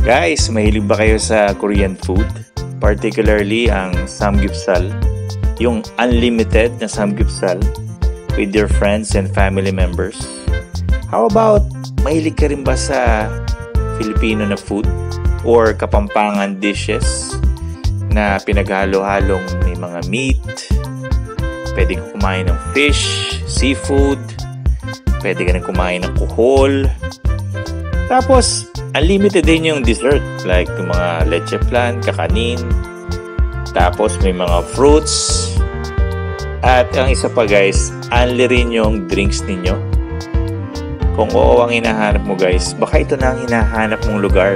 Guys, mahilig ba kayo sa Korean food? Particularly ang samgyeopsal, yung unlimited na samgyeopsal with your friends and family members. How about mahilig ka rin ba sa Filipino na food or Kapampangan dishes na pinaghalo-halong may mga meat? Pwede kang kumain ng fish, seafood, pwede ka rin kumain ng kuhol. Tapos, unlimited din yung dessert like yung mga leche flan, kakanin. Tapos may mga fruits. At ang isa pa guys, only rin yung drinks ninyo. Kung oo ang hinahanap mo guys, baka ito na ang hinahanap mong lugar.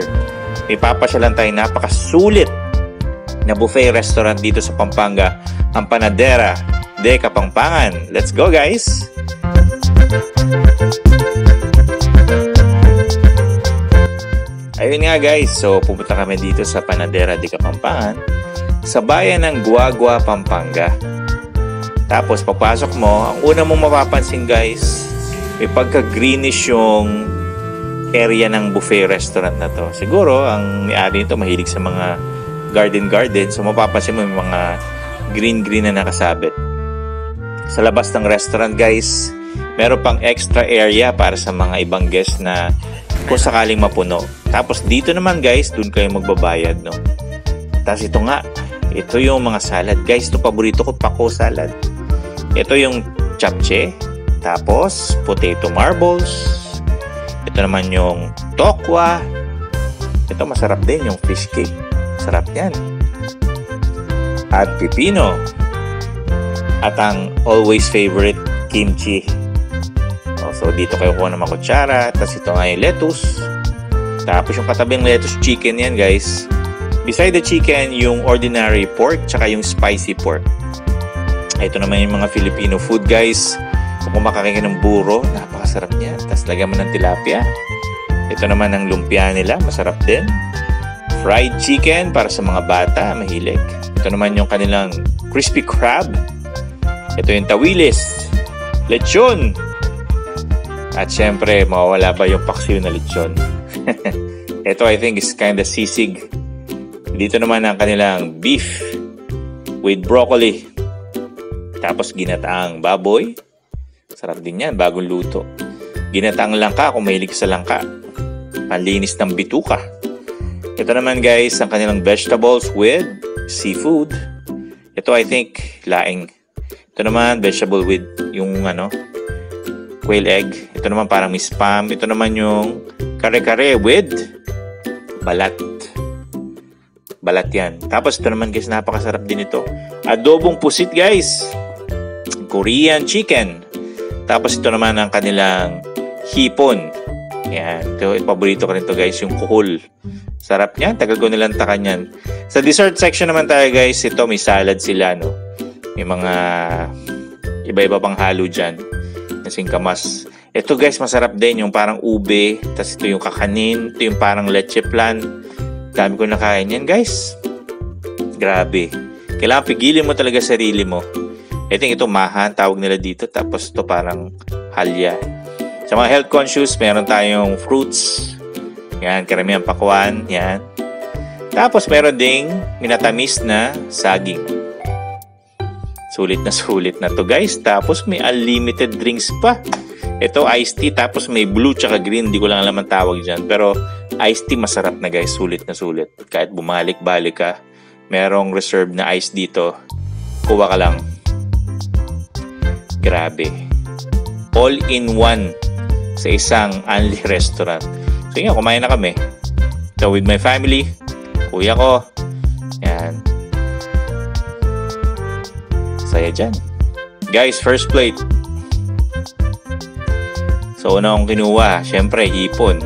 May papasyalan tayo napakasulit na buffet restaurant dito sa Pampanga, ang Panadera de Kapampangan. Let's go guys! Ayun nga guys, so pupunta kami dito sa Panadera de Kapampangan sa bayan ng Guagua, Pampanga. Tapos pagpasok mo, ang una mong mapapansin guys, may pagka-greenish yung area ng buffet restaurant na to. Siguro ang may-ari nito mahilig sa mga garden, so mapapansin mo may mga green na nakasabit. Sa labas ng restaurant guys, meron pang extra area para sa mga ibang guests na kung sakaling mapuno. Tapos dito naman guys, dun kayo magbabayad, no? Tapos ito nga, ito yung mga salad. Guys, ito paborito ko, pako salad. Ito yung japchae. Tapos, potato marbles. Ito naman yung tokwa. Ito masarap din, yung fish cake. Sarap yan. At pipino. At ang always favorite, kimchi. So, dito kayo kuha ng mga kutsara. Tapos ito nga yung lettuce. Tapos yung katabing lettuce chicken yan guys. Beside the chicken, yung ordinary pork tsaka yung spicy pork. Ito naman yung mga Filipino food guys. Kung kumakain ka ng buro, napakasarap niyan. Tapos lagyan mo ng tilapia. Ito naman ang lumpia nila, masarap din. Fried chicken para sa mga bata, mahilig. Ito naman yung kanilang crispy crab. Ito yung tawilis. Lechon. At syempre, mawawala ba yung paksiw na lechon? Ito I think is kinda sisig. Dito naman ang kanilang beef with broccoli. Tapos ginataang baboy. Sarap din yan, bagong luto. Ginataang langka kung mahilig sa langka. Panlinis ng bituka. Ito naman guys, ang kanilang vegetables with seafood. Ito I think laing. Ito naman vegetable with yung quail egg. Ito naman parang may spam. Ito naman yung kare-kare with balat. Balat yan. Tapos ito naman guys, napakasarap din ito. Adobong pusit guys. Korean chicken. Tapos ito naman ang kanilang hipon. Yan. Ito, paborito ko rin ito guys, yung kuhol. Sarap yan. Tagal ko nilang takan yan. Sa dessert section naman tayo guys, ito may salad sila, no? May mga iba-iba pang halo dyan. Singkamas. Ito guys, masarap din yung parang ube. Tapos ito yung kakanin. Ito yung parang leche flan. Dami ko nakain yan guys. Grabe. Kailangan pigilin mo talaga sarili mo. I think ito mahan, tawag nila dito. Tapos ito parang halya. Sa mga health conscious, meron tayong fruits. Yan, karamihan pakwan. Yan. Tapos meron ding minatamis na saging. Sulit na to guys. Tapos may unlimited drinks pa. Ito iced tea. Tapos may blue tsaka green. Hindi ko lang alam ang tawag dyan. Pero iced tea masarap na guys. Sulit na sulit. Kahit bumalik-balik ka, merong reserve na ice dito. Kuha ka lang. Grabe. All in one sa isang only restaurant. So yun, kumain na kami. So with my family, kuya ko. Yan. Saya dyan. Guys, first plate. So, una akong kinuha. Siyempre, hipon.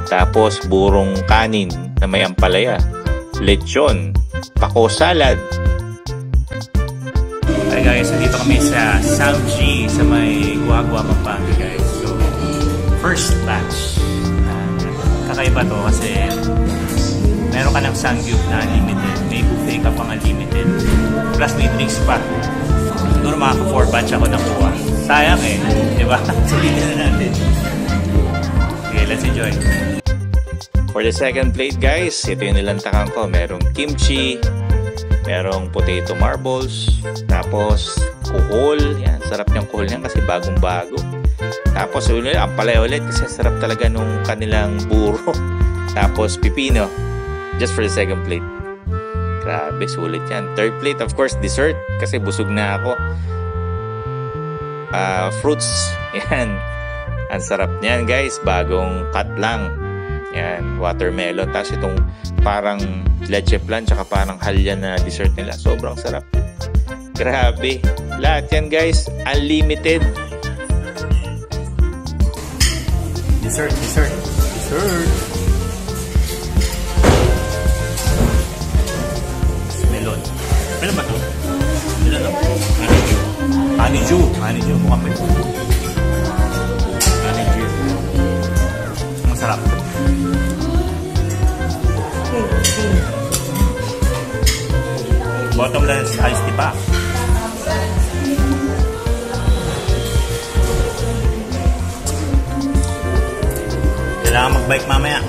Tapos, burong kanin na may ampalaya. Lechon. Pako salad. Hi guys, nandito kami sa Samji sa may Guagua, Pampanga guys. So, first batch. Kakaiba to kasi meron ka ng samgyup na unlimited. May buffet ka pang unlimited. Plus may drinks pa. Siguro mga 4 batch ako nakuha. Sayang eh. Diba? Sulitin na natin. Okay, let's enjoy. For the second plate guys, ito yung nilantakan ko. Merong kimchi, merong potato marbles, tapos kuhol. Yan, sarap yung kuhol niyan kasi bagong-bago. Tapos ulit, ang palay ulit kasi sarap talaga nung kanilang buro. Tapos pipino, just for the second plate. Grabe, sulit yan. Third plate, of course, dessert kasi busog na ako. Fruits, yan. Ang sarap niyan guys, bagong cut lang. Yan, watermelon. Tapos itong parang leche flan tsaka parang halya na dessert nila. Sobrang sarap. Grabe. Lahat yan guys, unlimited. Dessert. Melon. Melon ba ito? Melon ito? Honeydew. Mukhang may honeydew. Ang sarap. Bottomless iced tea pa. Kailangan mag-bike mamaya.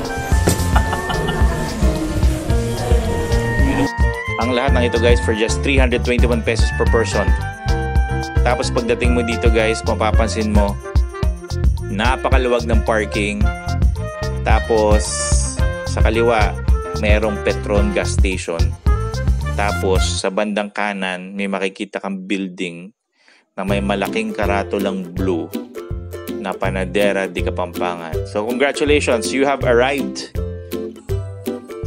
Ang lahat ng ito guys for just 321 pesos per person. Tapos pagdating mo dito guys, mapapansin mo napakaluwag ng parking. Tapos sa kaliwa merong Petron gas station. Tapos sa bandang kanan may makikita kang building na may malaking karatolang blue na Panadera de Kapampangan. So congratulations, you have arrived.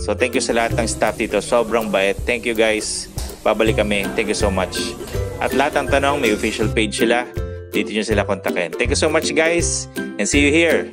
So thank you sa lahat ng staff dito. Sobrang bait. Thank you guys. Babalik kami. Thank you so much. At lahat ng tanong may official page sila. Dito nyo sila kontakin. Thank you so much guys and see you here.